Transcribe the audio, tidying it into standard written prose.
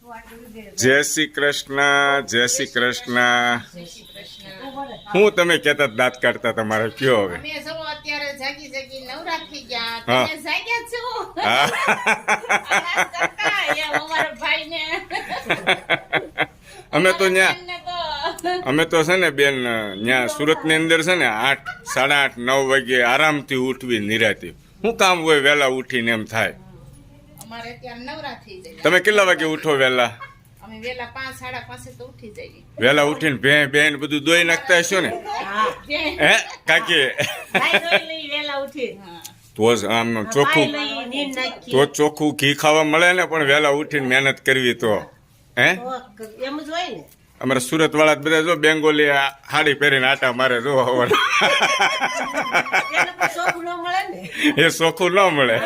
જય શ્રી કૃષ્ણ, જય શ્રી કૃષ્ણ. હું તમે કહેતા દાંત કાઢતા તમારે કયો હવે? અમે જો અત્યારે જાગી જાગી નવરા થઈ ગયા. હા. તમે જાગ્યા છો? હા. અલા કાકા, એ અમારા ભાઈને. અમે તો ન્યા બેનને તો અમે તો છે ને બેન ન્યા સુરતની અંદર છે ને 8, 8:30, 9 વાગે આરામથી ઉઠવી નિરાતી. શું કામ હોય વહેલા ઉઠીને એમ થાય? અમારે અત્યારે નવરા થઈ જાય. તમે કેટલા વાગે ઉઠો વહેલા? અમે વેલા 5, 5:30 તો ઉઠી જઈએ. વહેલા ઉઠીને ભેં બધું દોઈ નાખતા હશો ને? હે કાકી? તો જ આમ ચોખ્ખું તો ચોખ્ખું ઘી ખાવા મળે ને, પણ વહેલા ઉઠીને મહેનત કરવી તો હે અમારા સુરત વાળા બધા જો બેંગોલી સાડી પહેરીને આટા મારે જો એ ચોખ્ખું ન મળે.